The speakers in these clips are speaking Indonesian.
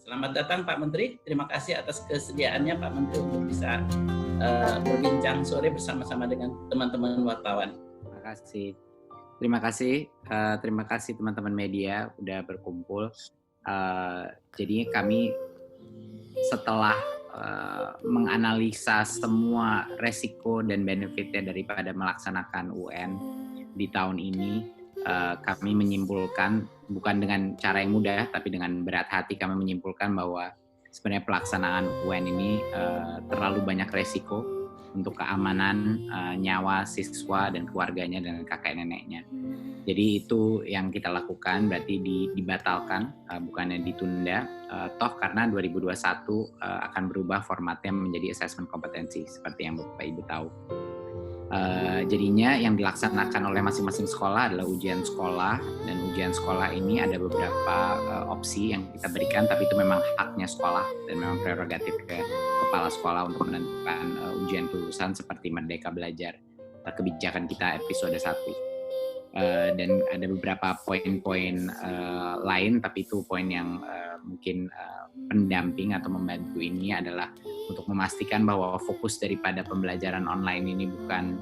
Selamat datang Pak Menteri. Terima kasih atas kesediaannya Pak Menteri untuk bisa berbincang sore bersama-sama dengan teman-teman wartawan. Terima kasih teman-teman media udah berkumpul. Jadi kami setelah menganalisa semua resiko dan benefitnya daripada melaksanakan UN di tahun ini, kami menyimpulkan, bukan dengan cara yang mudah, tapi dengan berat hati kami menyimpulkan bahwa sebenarnya pelaksanaan UN ini terlalu banyak resiko untuk keamanan nyawa siswa dan keluarganya dan kakek neneknya. Jadi itu yang kita lakukan, berarti dibatalkan, bukannya ditunda. Toh karena 2021 akan berubah formatnya menjadi assessment kompetensi, seperti yang Bapak Ibu tahu. Jadinya yang dilaksanakan oleh masing-masing sekolah adalah ujian sekolah, dan ujian sekolah ini ada beberapa opsi yang kita berikan, tapi itu memang haknya sekolah dan memang prerogatif ke kepala sekolah untuk menentukan ujian kelulusan seperti Merdeka Belajar, kebijakan kita episode 1. Dan ada beberapa poin-poin lain, tapi itu poin yang mungkin pendamping atau membantu ini adalah untuk memastikan bahwa fokus daripada pembelajaran online ini bukan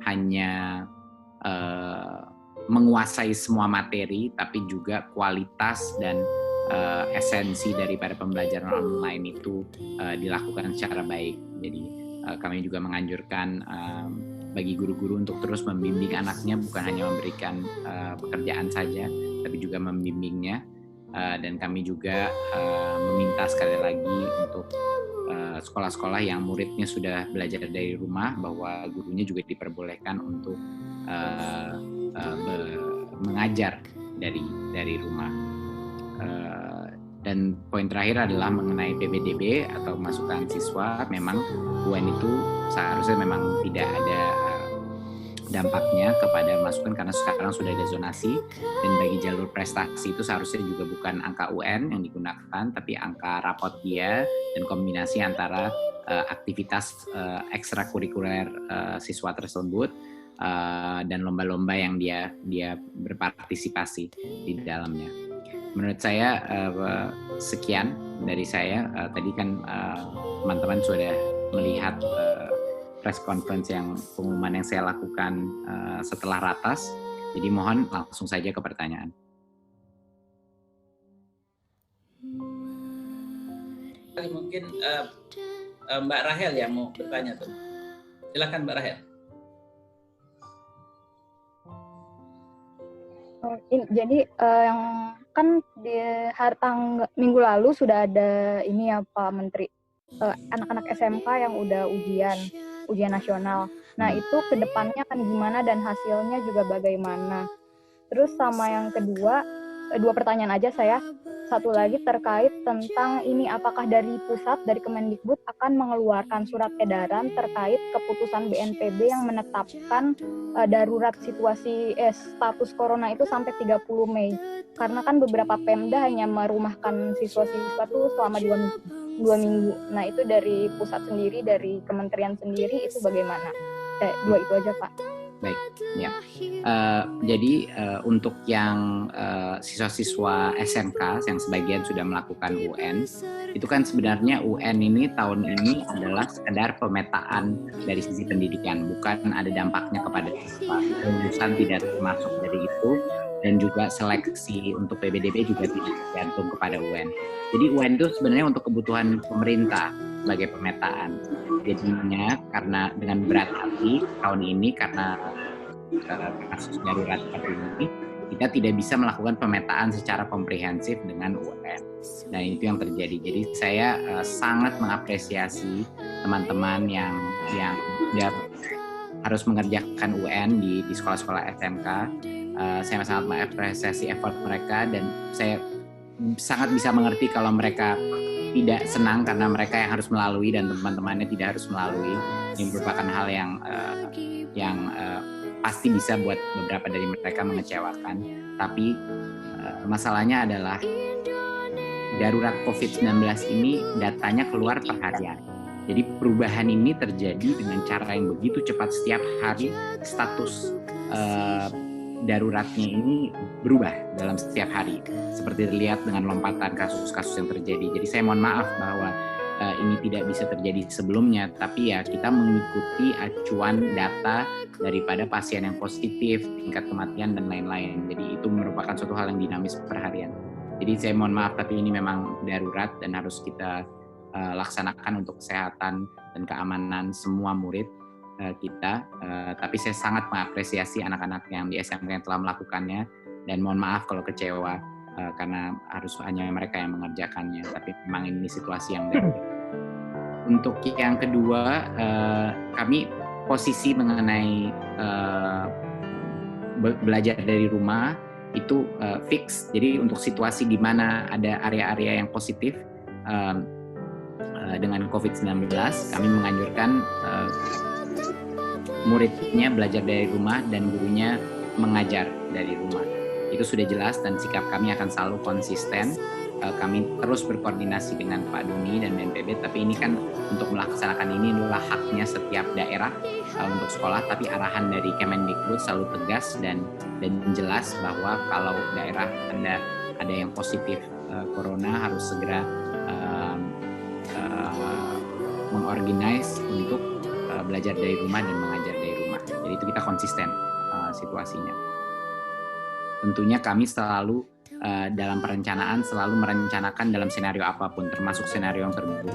hanya menguasai semua materi, tapi juga kualitas dan esensi daripada pembelajaran online itu dilakukan secara baik. Jadi kami juga menganjurkan bagi guru-guru untuk terus membimbing anaknya, bukan hanya memberikan pekerjaan saja, tapi juga membimbingnya. Dan kami juga meminta sekali lagi untuk sekolah-sekolah yang muridnya sudah belajar dari rumah, bahwa gurunya juga diperbolehkan untuk mengajar dari rumah. Dan poin terakhir adalah mengenai PBDB atau masukan siswa. Memang UN itu seharusnya memang tidak ada dampaknya kepada masukan karena sekarang sudah ada zonasi, dan bagi jalur prestasi itu seharusnya juga bukan angka UN yang digunakan, tapi angka rapot dia dan kombinasi antara aktivitas ekstrakurikuler siswa tersebut dan lomba-lomba yang dia berpartisipasi di dalamnya. Menurut saya sekian dari saya. Tadi kan teman-teman sudah melihat press conference yang pengumuman yang saya lakukan setelah ratas. Jadi mohon langsung saja ke pertanyaan. Mungkin Mbak Rahel yang mau bertanya tuh. Silakan Mbak Rahel. Jadi yang kan di hari minggu lalu sudah ada ini ya Pak Menteri, anak-anak SMK yang udah ujian nasional. Nah itu kedepannya kan gimana dan hasilnya juga bagaimana? Terus sama yang kedua, dua pertanyaan aja saya. Satu lagi terkait tentang ini, apakah dari pusat, dari Kemendikbud akan mengeluarkan surat edaran terkait keputusan BNPB yang menetapkan darurat situasi status corona itu sampai 30 Mei. Karena kan beberapa Pemda hanya merumahkan siswa-siswa itu selama 2 minggu. Nah itu dari pusat sendiri, dari kementerian sendiri itu bagaimana? Dua itu aja Pak. Baik, ya. Jadi untuk yang siswa-siswa SMK yang sebagian sudah melakukan UN, itu kan sebenarnya UN ini tahun ini adalah sekedar pemetaan dari sisi pendidikan, bukan ada dampaknya kepada siswa. Kelulusan tidak termasuk dari itu, dan juga seleksi untuk PBDB juga tidak tergantung kepada UN. Jadi UN itu sebenarnya untuk kebutuhan pemerintah sebagai pemetaan. Jadinya karena dengan berat hati tahun ini karena kasus darurat seperti ini, kita tidak bisa melakukan pemetaan secara komprehensif dengan UN. Nah itu yang terjadi. Jadi saya sangat mengapresiasi teman-teman yang harus mengerjakan UN di sekolah-sekolah SMK. Saya sangat mengapresiasi effort mereka, dan saya sangat bisa mengerti kalau mereka tidak senang karena mereka yang harus melalui dan teman-temannya tidak harus melalui. Ini merupakan hal yang pasti bisa buat beberapa dari mereka mengecewakan. Tapi masalahnya adalah darurat COVID-19 ini datanya keluar per harian. Jadi perubahan ini terjadi dengan cara yang begitu cepat. Setiap hari status daruratnya ini berubah dalam setiap hari, seperti terlihat dengan lompatan kasus-kasus yang terjadi. Jadi saya mohon maaf bahwa ini tidak bisa terjadi sebelumnya, tapi ya kita mengikuti acuan data daripada pasien yang positif, tingkat kematian dan lain-lain. Jadi itu merupakan suatu hal yang dinamis per harian. Jadi saya mohon maaf, tapi ini memang darurat dan harus kita laksanakan untuk kesehatan dan keamanan semua murid kita. Tapi saya sangat mengapresiasi anak-anak yang di SMK yang telah melakukannya, dan mohon maaf kalau kecewa karena harus hanya mereka yang mengerjakannya. Tapi memang ini situasi yang darurat. Untuk yang kedua, kami posisi mengenai belajar dari rumah itu fix. Jadi untuk situasi di mana ada area-area yang positif dengan COVID-19, kami menganjurkan muridnya belajar dari rumah dan gurunya mengajar dari rumah. Itu sudah jelas dan sikap kami akan selalu konsisten. Kami terus berkoordinasi dengan Pak Doni dan BNPB, tapi ini kan untuk melaksanakan ini adalah haknya setiap daerah untuk sekolah, tapi arahan dari Kemendikbud selalu tegas dan jelas bahwa kalau daerah ada yang positif corona harus segera mengorganize untuk belajar dari rumah dan mengajar dari rumah. Jadi itu kita konsisten situasinya. Tentunya kami selalu dalam perencanaan selalu merencanakan dalam senario apapun, termasuk senario yang terburuk.